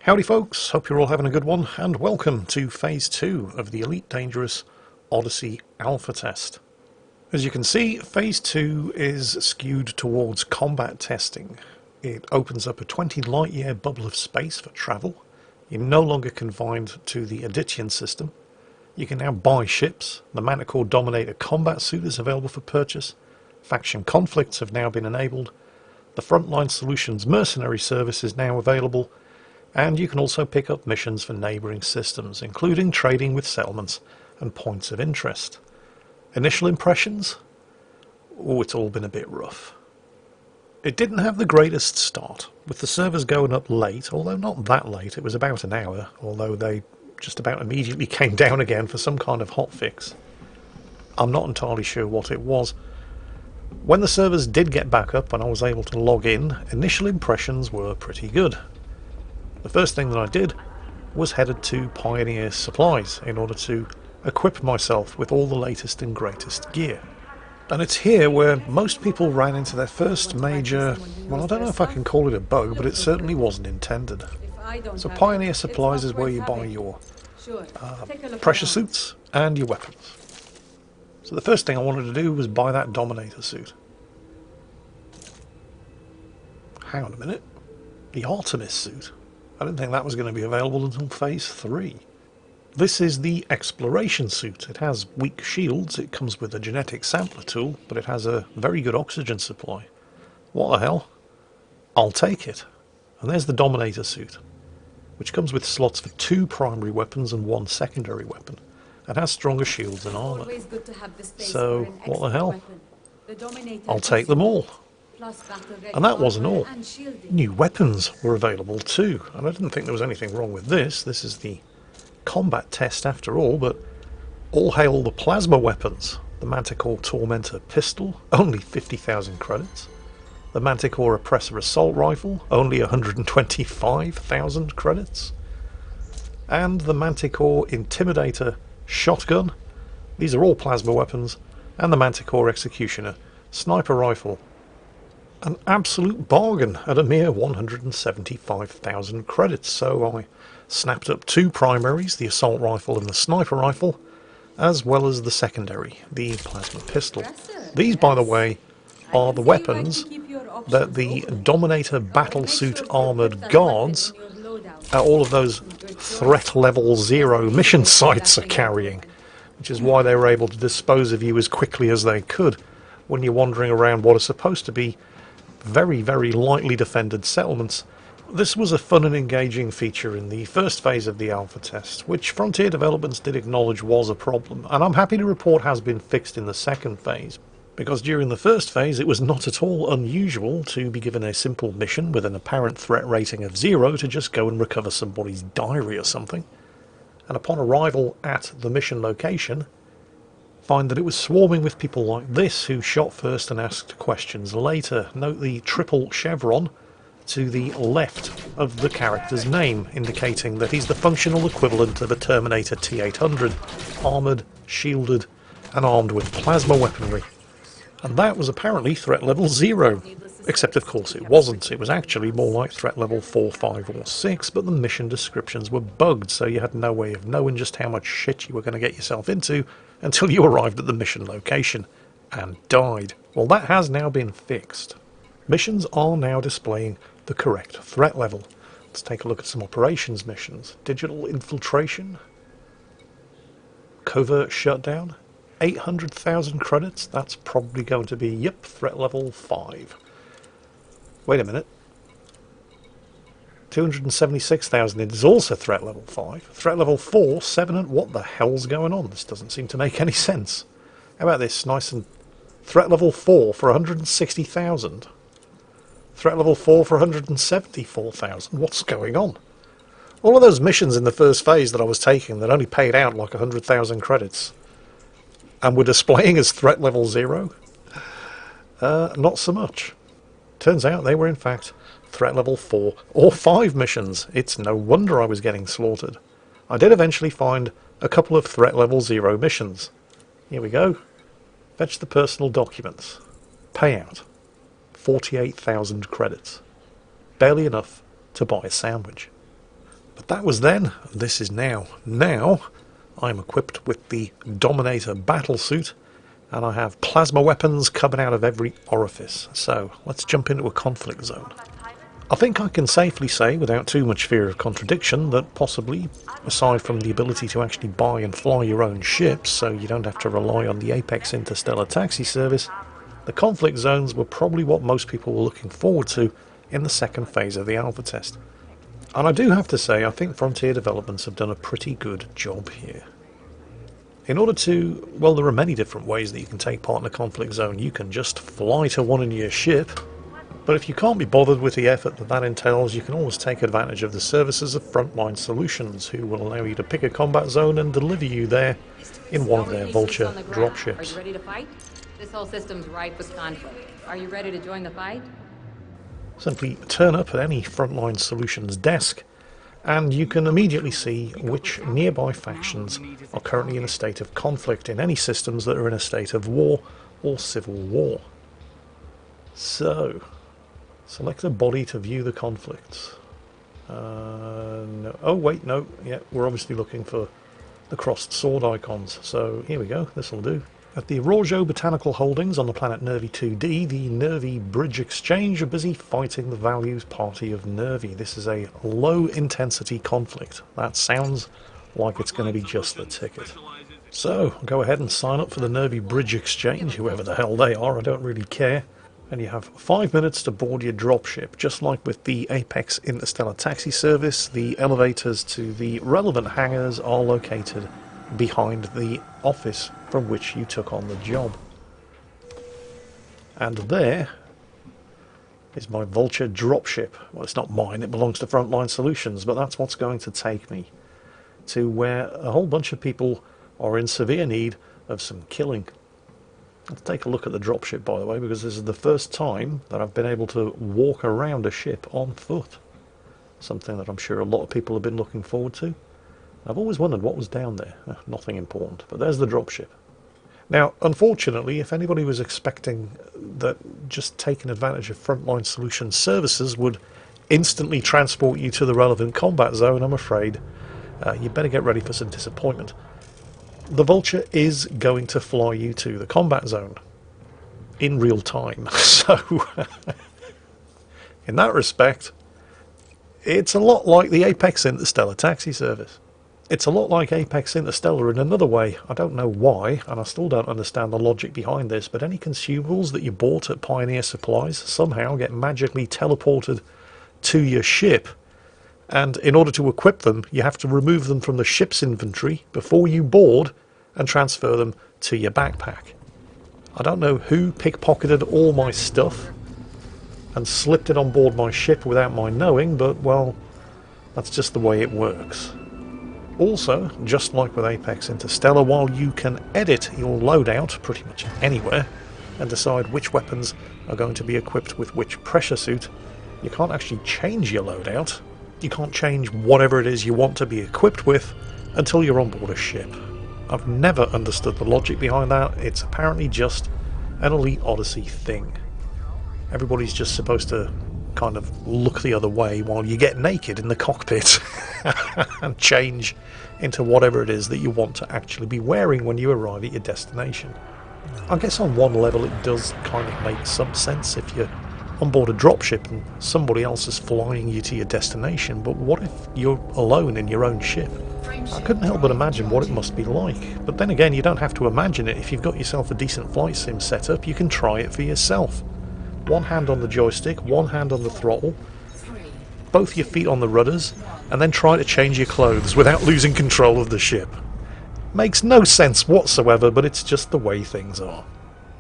Howdy folks, hope you're all having a good one, and welcome to Phase 2 of the Elite Dangerous Odyssey Alpha Test. As you can see, Phase 2 is skewed towards combat testing. It opens up a 20 light year bubble of space for travel. You're no longer confined to the Adytian system. You can now buy ships. The Manticore Dominator combat suit is available for purchase. Faction conflicts have now been enabled. The Frontline Solutions mercenary service is now available. And you can also pick up missions for neighbouring systems, including trading with settlements and points of interest. Initial impressions? Oh, it's all been a bit rough. It didn't have the greatest start, with the servers going up late, although not that late, it was about an hour, although they just about immediately came down again for some kind of hotfix. I'm not entirely sure what it was. When the servers did get back up and I was able to log in, initial impressions were pretty good. The first thing that I did was headed to Pioneer Supplies in order to equip myself with all the latest and greatest gear. And it's here where most people ran into their first major, well, I don't know if I can call it a bug, but it certainly wasn't intended. So Pioneer Supplies is where you buy your pressure suits and your weapons. So the first thing I wanted to do was buy that Dominator Suit. Hang on a minute. The Artemis Suit. I didn't think that was going to be available until Phase 3. This is the Exploration Suit. It has weak shields, it comes with a genetic sampler tool, but it has a very good oxygen supply. What the hell? I'll take it. And there's the Dominator Suit, which comes with slots for 2 primary weapons and 1 secondary weapon, and has stronger shields and armour. So, what the hell? I'll take them all. And that wasn't all. New weapons were available too, and I didn't think there was anything wrong with this. This is the combat test after all, but all hail the plasma weapons. The Manticore Tormentor pistol, only 50,000 credits. The Manticore Oppressor assault rifle, only 125,000 credits. And the Manticore Intimidator shotgun. These are all plasma weapons. And the Manticore Executioner sniper rifle. An absolute bargain at a mere 175,000 credits, so I snapped up 2 primaries, the assault rifle and the sniper rifle, as well as the secondary, the plasma pistol. These, by the way, are the weapons that the Dominator Battlesuit Armoured Guards at all of those threat level 0 mission sites are carrying, which is why they were able to dispose of you as quickly as they could when you're wandering around what are supposed to be very, very lightly defended settlements. This was a fun and engaging feature in the first phase of the alpha test, which Frontier Developments did acknowledge was a problem, and I'm happy to report has been fixed in the second phase, because during the first phase it was not at all unusual to be given a simple mission with an apparent threat rating of 0 to just go and recover somebody's diary or something, and upon arrival at the mission location, find that it was swarming with people like this who shot first and asked questions later. Note the triple chevron to the left of the character's name, indicating that he's the functional equivalent of a Terminator T-800, armoured, shielded and armed with plasma weaponry. And that was apparently threat level 0. Except of course it wasn't. It was actually more like threat level 4, 5 or 6, but the mission descriptions were bugged, so you had no way of knowing just how much shit you were going to get yourself into until you arrived at the mission location and died. Well, that has now been fixed. Missions are now displaying the correct threat level. Let's take a look at some operations missions. Digital infiltration, covert shutdown, 800,000 credits. That's probably going to be, yep, threat level 5. Wait a minute. 276,000 is also threat level 5. Threat level 4, 7, and what the hell's going on? This doesn't seem to make any sense. How about this? Nice and threat level 4 for 160,000. Threat level 4 for 174,000. What's going on? All of those missions in the first phase that I was taking that only paid out like 100,000 credits and were displaying as threat level 0? Not so much. Turns out they were in fact threat level 4 or 5 missions. It's no wonder I was getting slaughtered. I did eventually find a couple of threat level 0 missions. Here we go. Fetch the personal documents. Payout. 48,000 credits. Barely enough to buy a sandwich. But that was then, and this is now. Now, I'm equipped with the Dominator battle suit, and I have plasma weapons coming out of every orifice. So, let's jump into a conflict zone. I think I can safely say, without too much fear of contradiction, that possibly, aside from the ability to actually buy and fly your own ships, so you don't have to rely on the Apex Interstellar Taxi Service, the conflict zones were probably what most people were looking forward to in the second phase of the alpha test. And I do have to say, I think Frontier Developments have done a pretty good job here. In order to, well, there are many different ways that you can take part in a conflict zone. You can just fly to one in your ship, but if you can't be bothered with the effort that that entails, you can always take advantage of the services of Frontline Solutions, who will allow you to pick a combat zone and deliver you there in one of their Vulture dropships. Are you ready to fight? This whole system's ripe with conflict. Are you ready to join the fight? Simply turn up at any Frontline Solutions desk, and you can immediately see which nearby factions are currently in a state of conflict in any systems that are in a state of war or civil war. So, select a body to view the conflicts. No. Oh wait, no, yeah, we're obviously looking for the crossed sword icons, so here we go, this'll do. At the Araujo Botanical Holdings on the planet Nervi 2D, the Nervi Bridge Exchange are busy fighting the Values Party of Nervi. This is a low-intensity conflict. That sounds like it's going to be just the ticket. So, go ahead and sign up for the Nervi Bridge Exchange, whoever the hell they are, I don't really care. And you have 5 minutes to board your dropship. Just like with the Apex Interstellar Taxi Service, the elevators to the relevant hangars are located behind the office from which you took on the job. And there is my Vulture dropship. Well, it's not mine, it belongs to Frontline Solutions, but that's what's going to take me to where a whole bunch of people are in severe need of some killing. Let's take a look at the dropship, by the way, because this is the first time that I've been able to walk around a ship on foot. Something that I'm sure a lot of people have been looking forward to. I've always wondered what was down there. Nothing important, but there's the dropship. Now, unfortunately, if anybody was expecting that just taking advantage of Frontline Solutions services would instantly transport you to the relevant combat zone, I'm afraid you better get ready for some disappointment. The Vulture is going to fly you to the combat zone in real time, so in that respect, it's a lot like the Apex Interstellar Taxi Service. It's a lot like Apex Interstellar in another way. I don't know why, and I still don't understand the logic behind this, but any consumables that you bought at Pioneer Supplies somehow get magically teleported to your ship, and in order to equip them, you have to remove them from the ship's inventory before you board and transfer them to your backpack. I don't know who pickpocketed all my stuff and slipped it on board my ship without my knowing, but, well, that's just the way it works. Also, just like with Apex Interstellar, while you can edit your loadout pretty much anywhere and decide which weapons are going to be equipped with which pressure suit, you can't actually change your loadout. You can't change whatever it is you want to be equipped with until you're on board a ship. I've never understood the logic behind that. It's apparently just an Elite Odyssey thing. Everybody's just supposed to kind of look the other way while you get naked in the cockpit and change into whatever it is that you want to actually be wearing when you arrive at your destination. I guess on one level it does kind of make some sense if you're on board a dropship and somebody else is flying you to your destination, but what if you're alone in your own ship? I couldn't help but imagine what it must be like, but then again, you don't have to imagine it. If you've got yourself a decent flight sim set up, you can try it for yourself. One hand on the joystick, one hand on the throttle, both your feet on the rudders, and then try to change your clothes without losing control of the ship. Makes no sense whatsoever, but it's just the way things are.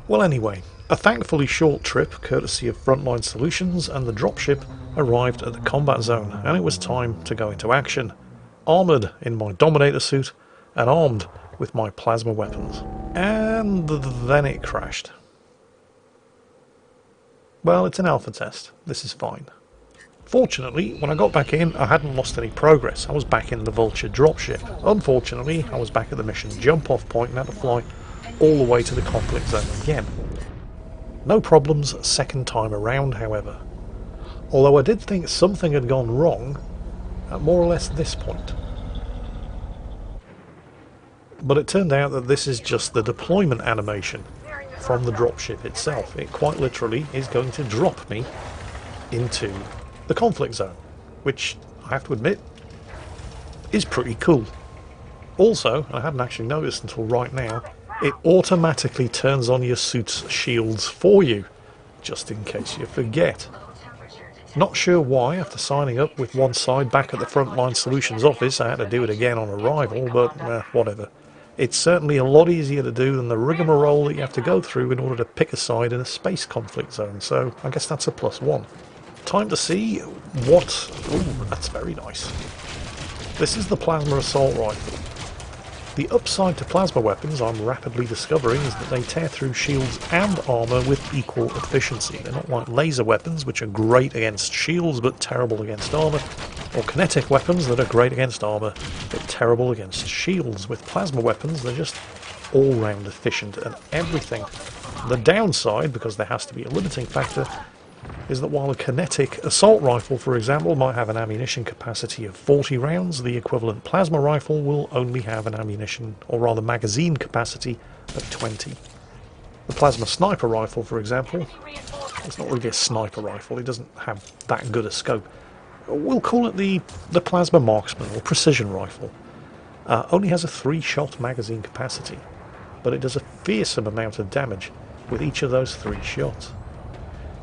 Well anyway, a thankfully short trip, courtesy of Frontline Solutions, and the dropship arrived at the combat zone, and it was time to go into action. Armoured in my Dominator suit, and armed with my plasma weapons. And then it crashed. Well, it's an alpha test. This is fine. Fortunately, when I got back in, I hadn't lost any progress. I was back in the Vulture dropship. Unfortunately, I was back at the mission jump-off point and had to fly all the way to the conflict zone again. No problems second time around, however. Although I did think something had gone wrong, at more or less this point. But it turned out that this is just the deployment animation from the dropship itself. It quite literally is going to drop me into the conflict zone, which I have to admit is pretty cool. Also, I hadn't actually noticed until right now, it automatically turns on your suit's shields for you, just in case you forget. Not sure why, after signing up with one side back at the Frontline Solutions office, I had to do it again on arrival, but whatever. It's certainly a lot easier to do than the rigmarole that you have to go through in order to pick a side in a space conflict zone, so I guess that's a +1. Time to see what... Ooh, that's very nice. This is the Plasma Assault Rifle. The upside to plasma weapons I'm rapidly discovering is that they tear through shields and armour with equal efficiency. They're not like laser weapons, which are great against shields but terrible against armour, or kinetic weapons that are great against armour but terrible against shields. With plasma weapons, they're just all-round efficient at everything. The downside, because there has to be a limiting factor, is that while a kinetic assault rifle, for example, might have an ammunition capacity of 40 rounds, the equivalent plasma rifle will only have an ammunition, or rather magazine capacity, of 20. The plasma sniper rifle, for example, it's not really a sniper rifle, it doesn't have that good a scope. We'll call it the plasma marksman, or precision rifle. Only has a 3-shot magazine capacity, but it does a fearsome amount of damage with each of those 3 shots.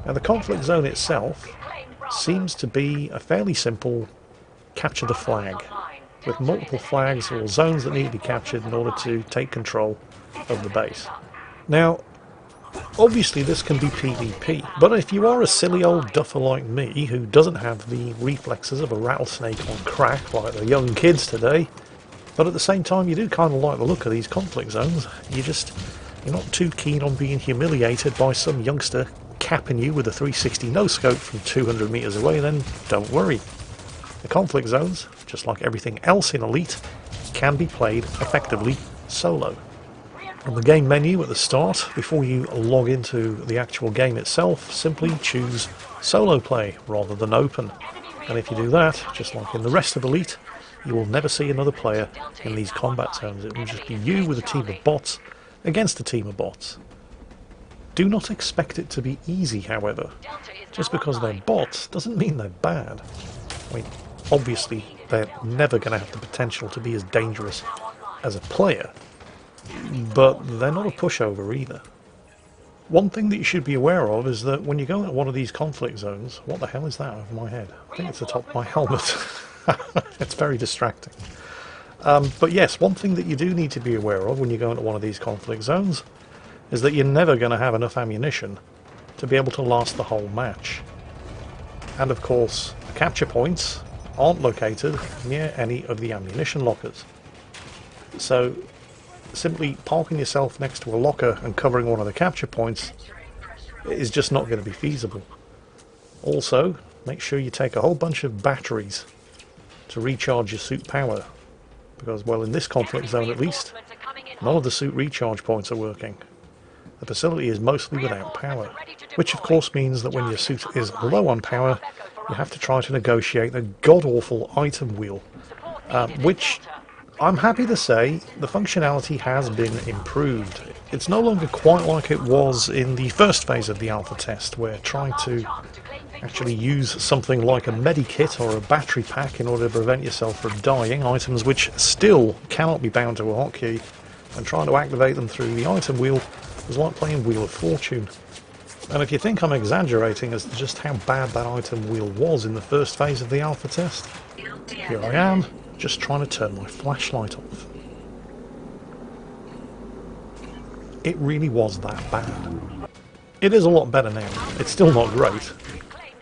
Now, the conflict zone itself seems to be a fairly simple capture the flag, with multiple flags or zones that need to be captured in order to take control of the base. Now, obviously this can be PvP, but if you are a silly old duffer like me who doesn't have the reflexes of a rattlesnake on crack like the young kids today, but at the same time you do kind of like the look of these conflict zones, you're not too keen on being humiliated by some youngster capping you with a 360 no-scope from 200 meters away, then don't worry. The conflict zones, just like everything else in Elite, can be played effectively solo. On the game menu at the start, before you log into the actual game itself, simply choose solo play rather than open. And if you do that, just like in the rest of Elite, you will never see another player in these combat zones. It will just be you with a team of bots against a team of bots. Do not expect it to be easy, however. Just because they're bots doesn't mean they're bad. I mean, obviously they're never going to have the potential to be as dangerous as a player, but they're not a pushover either. One thing that you should be aware of is that when you go into one of these conflict zones... What the hell is that over my head? I think it's the top of my helmet. It's very distracting. But yes, one thing that you do need to be aware of when you go into one of these conflict zones is that you're never going to have enough ammunition to be able to last the whole match. And of course, the capture points aren't located near any of the ammunition lockers. So simply parking yourself next to a locker and covering one of the capture points is just not going to be feasible. Also, make sure you take a whole bunch of batteries to recharge your suit power, because, well, in this conflict zone at least, none of the suit recharge points are working. The facility is mostly without power, which of course means that when your suit is low on power, you have to try to negotiate the god-awful item wheel, which, I'm happy to say, the functionality has been improved. It's no longer quite like it was in the first phase of the alpha test, where trying to actually use something like a medikit or a battery pack in order to prevent yourself from dying, items which still cannot be bound to a hotkey, and trying to activate them through the item wheel was like playing Wheel of Fortune. And if you think I'm exaggerating as to just how bad that item wheel was in the first phase of the alpha test, here I am, just trying to turn my flashlight off. It really was that bad. It is a lot better now. It's still not great.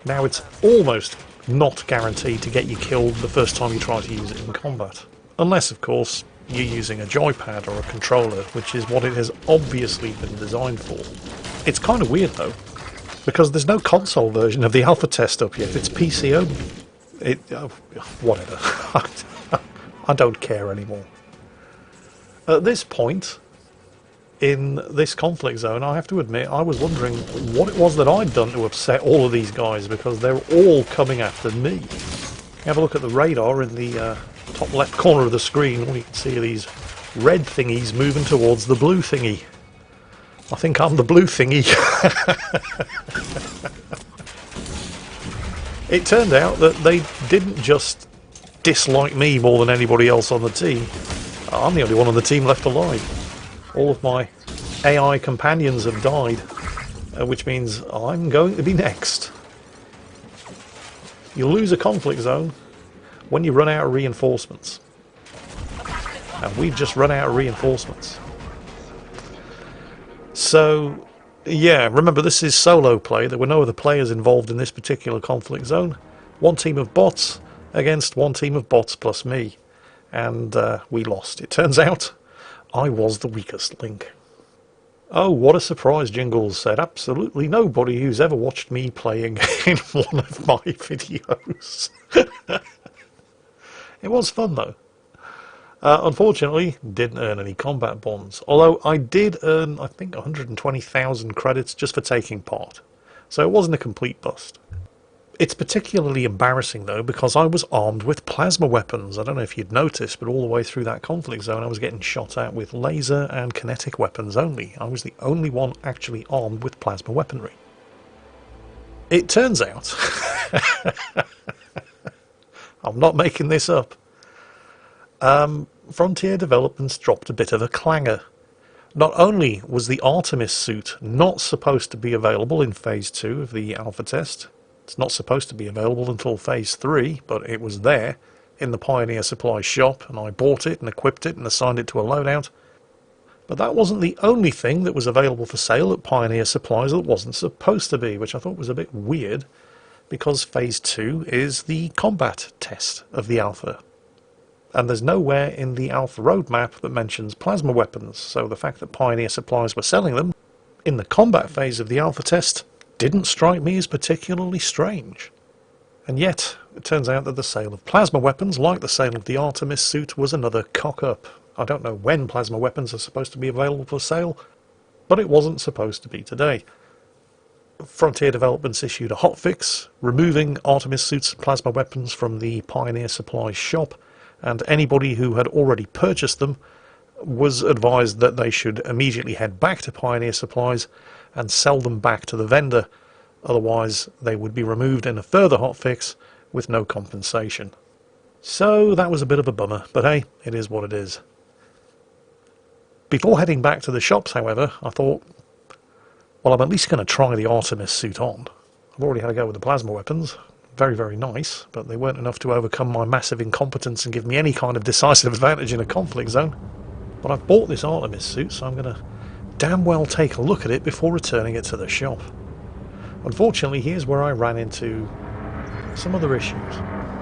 Now it's almost not guaranteed to get you killed the first time you try to use it in combat. Unless, of course, you're using a joypad or a controller, which is what it has obviously been designed for. It's kind of weird though, because there's no console version of the alpha test up yet. It's PC only. Whatever. I don't care anymore. At this point, in this conflict zone, I have to admit, I was wondering what it was that I'd done to upset all of these guys, because they're all coming after me. Have a look at the radar in the top left corner of the screen. All you can see are these red thingies moving towards the blue thingy. I think I'm the blue thingy. It turned out that they didn't just dislike me more than anybody else on the team. I'm the only one on the team left alive. All of my AI companions have died, which means I'm going to be next. You lose a conflict zone when you run out of reinforcements. And we've just run out of reinforcements. So, yeah, remember this is solo play. There were no other players involved in this particular conflict zone. One team of bots against one team of bots plus me. And we lost. It turns out I was the weakest link. Oh, what a surprise, Jingles said. Absolutely nobody who's ever watched me playing in one of my videos. It was fun, though. Unfortunately, didn't earn any combat bonds. Although I did earn, I think, 120,000 credits just for taking part. So it wasn't a complete bust. It's particularly embarrassing, though, because I was armed with plasma weapons. I don't know if you'd noticed, but all the way through that conflict zone I was getting shot at with laser and kinetic weapons only. I was the only one actually armed with plasma weaponry. It turns out, I'm not making this up, Frontier Developments dropped a bit of a clanger. Not only was the Artemis suit not supposed to be available in Phase 2 of the alpha test, it's not supposed to be available until Phase 3, but it was there in the Pioneer Supply shop, and I bought it and equipped it and assigned it to a loadout. But that wasn't the only thing that was available for sale at Pioneer Supplies that wasn't supposed to be, which I thought was a bit weird, because Phase 2 is the combat test of the alpha. And there's nowhere in the alpha roadmap that mentions plasma weapons, so the fact that Pioneer Supplies were selling them in the combat phase of the alpha test didn't strike me as particularly strange. And yet, it turns out that the sale of plasma weapons, like the sale of the Artemis suit, was another cock-up. I don't know when plasma weapons are supposed to be available for sale, but it wasn't supposed to be today. Frontier Developments issued a hotfix, removing Artemis suits and plasma weapons from the Pioneer Supplies shop, and anybody who had already purchased them was advised that they should immediately head back to Pioneer Supplies and sell them back to the vendor, otherwise they would be removed in a further hotfix with no compensation. So that was a bit of a bummer, but hey, it is what it is. Before heading back to the shops, however, I thought, well, I'm at least going to try the Artemis suit on. I've already had a go with the plasma weapons. Very, very nice, but they weren't enough to overcome my massive incompetence and give me any kind of decisive advantage in a conflict zone. But I've bought this Artemis suit, so I'm going to damn well take a look at it before returning it to the shop. Unfortunately, here's where I ran into some other issues.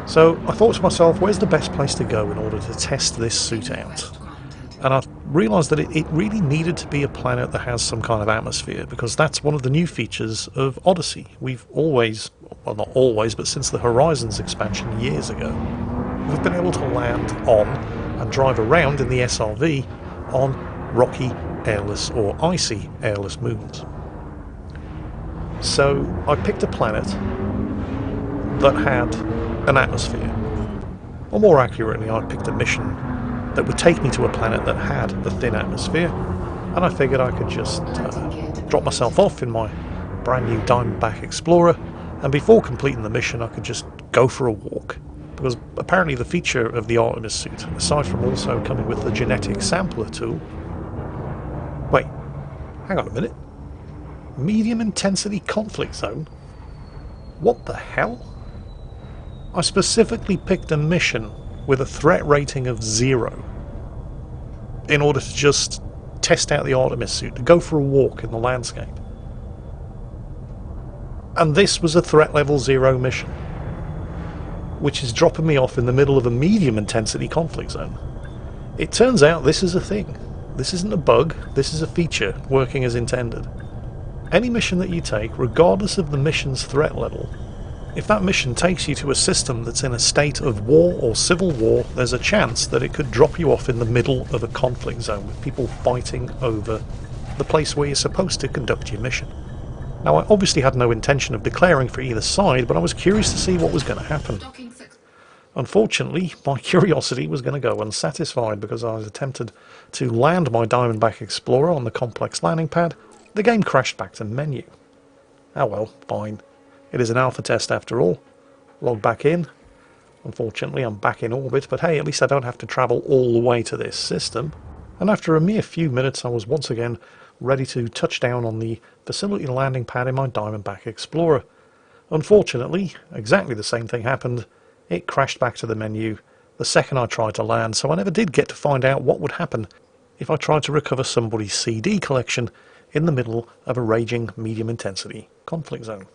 So I thought to myself, where's the best place to go in order to test this suit out? And I realised that it really needed to be a planet that has some kind of atmosphere, because that's one of the new features of Odyssey. We've always, well not always, but since the Horizons expansion years ago, we've been able to land on and drive around in the SRV on rocky, airless or icy airless moons. So I picked a planet that had an atmosphere. Or more accurately, I picked a mission that would take me to a planet that had the thin atmosphere, and I figured I could just drop myself off in my brand new Diamondback Explorer, and before completing the mission I could just go for a walk. Because apparently the feature of the Artemis suit, aside from also coming with the genetic sampler tool... Wait, hang on a minute. Medium intensity conflict zone? What the hell? I specifically picked a mission with a threat rating of 0 in order to just test out the Artemis suit, to go for a walk in the landscape. And this was a threat level 0 mission, which is dropping me off in the middle of a medium intensity conflict zone. It turns out this is a thing. This isn't a bug, this is a feature working as intended. Any mission that you take, regardless of the mission's threat level, if that mission takes you to a system that's in a state of war or civil war, there's a chance that it could drop you off in the middle of a conflict zone with people fighting over the place where you're supposed to conduct your mission. Now, I obviously had no intention of declaring for either side, but I was curious to see what was going to happen. Unfortunately, my curiosity was going to go unsatisfied because I was attempted to land my Diamondback Explorer on the complex landing pad. The game crashed back to menu. Oh well, fine. It is an alpha test after all. Log back in. Unfortunately, I'm back in orbit, but hey, at least I don't have to travel all the way to this system. And after a mere few minutes, I was once again ready to touch down on the facility landing pad in my Diamondback Explorer. Unfortunately, exactly the same thing happened. It crashed back to the menu the second I tried to land, so I never did get to find out what would happen if I tried to recover somebody's CD collection in the middle of a raging medium-intensity conflict zone.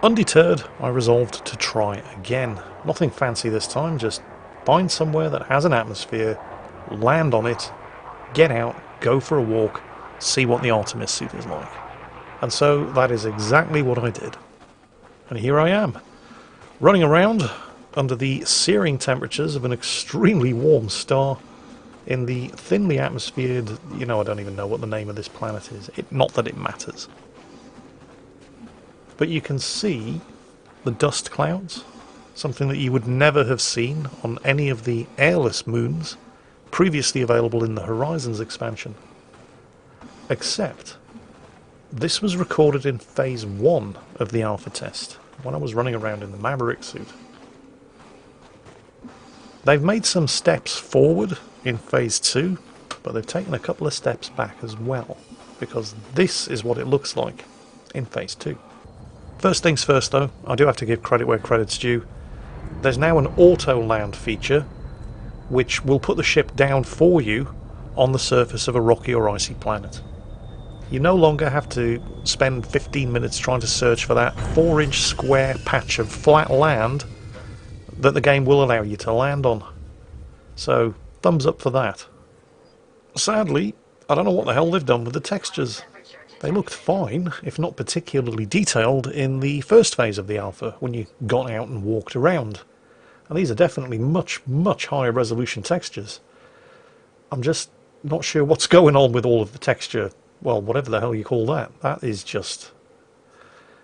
Undeterred, I resolved to try again. Nothing fancy this time, just find somewhere that has an atmosphere, land on it, get out, go for a walk, see what the Artemis Suit is like. And so that is exactly what I did. And here I am, running around under the searing temperatures of an extremely warm star in the thinly atmosphered, I don't even know what the name of this planet is. Not that it matters. But you can see the dust clouds, something that you would never have seen on any of the airless moons previously available in the Horizons expansion. Except, this was recorded in Phase 1 of the alpha test, when I was running around in the Maverick suit. They've made some steps forward in Phase 2, but they've taken a couple of steps back as well, because this is what it looks like in Phase 2. First things first though, I do have to give credit where credit's due. There's now an auto-land feature, which will put the ship down for you on the surface of a rocky or icy planet. You no longer have to spend 15 minutes trying to search for that 4-inch square patch of flat land that the game will allow you to land on. So, thumbs up for that. Sadly, I don't know what the hell they've done with the textures. They looked fine, if not particularly detailed, in the first phase of the alpha, when you got out and walked around. And these are definitely much, much higher resolution textures. I'm just not sure what's going on with all of the texture, well, whatever the hell you call that. That is just...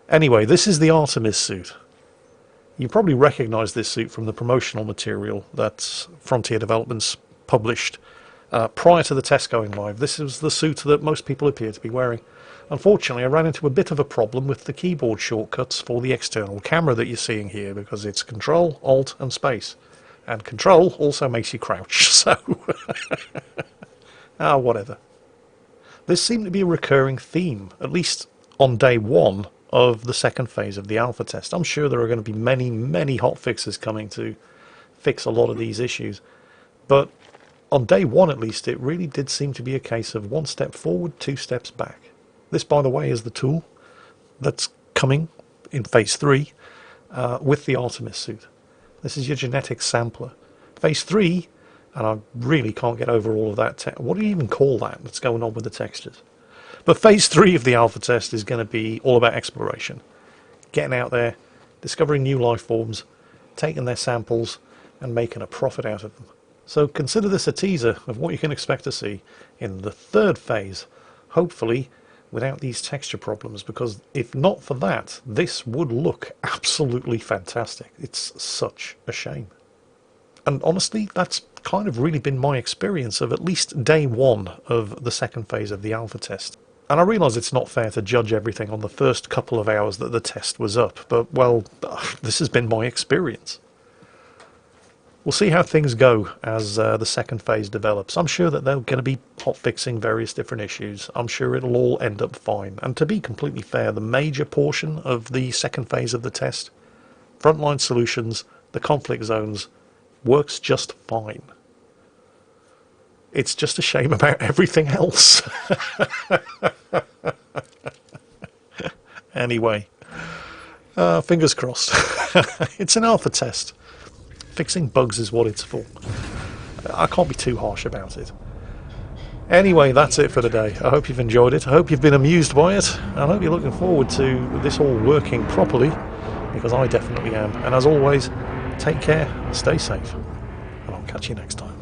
Anyway, this is the Artemis suit. You probably recognise this suit from the promotional material that Frontier Developments published prior to the test going live. This is the suit that most people appear to be wearing. Unfortunately, I ran into a bit of a problem with the keyboard shortcuts for the external camera that you're seeing here, because it's Control, Alt and Space. And Control also makes you crouch, so... whatever. This seemed to be a recurring theme, at least on day 1 of the second phase of the alpha test. I'm sure there are going to be many, many hotfixes coming to fix a lot of these issues. But on day 1 at least, it really did seem to be a case of 1 step forward, 2 steps back. This, by the way, is the tool that's coming in Phase 3 with the Artemis suit. This is your genetic sampler. Phase 3, and I really can't get over all of that. What do you even call that that's going on with the textures? But Phase 3 of the alpha test is going to be all about exploration. Getting out there, discovering new life forms, taking their samples, and making a profit out of them. So consider this a teaser of what you can expect to see in the third phase, hopefully without these texture problems, because if not for that, this would look absolutely fantastic. It's such a shame. And honestly, that's kind of really been my experience of at least day 1 of the second phase of the alpha test. And I realise it's not fair to judge everything on the first couple of hours that the test was up, but, well, this has been my experience. We'll see how things go as the second phase develops. I'm sure that they're going to be hotfixing various different issues. I'm sure it'll all end up fine. And to be completely fair, the major portion of the second phase of the test, Frontline Solutions, the conflict zones, works just fine. It's just a shame about everything else. Anyway, fingers crossed. It's an alpha test. Fixing bugs is what it's for. I can't be too harsh about it. Anyway, that's it for today. I hope you've enjoyed it. I hope you've been amused by it. I hope you're looking forward to this all working properly, because I definitely am. And as always, take care, stay safe, and I'll catch you next time.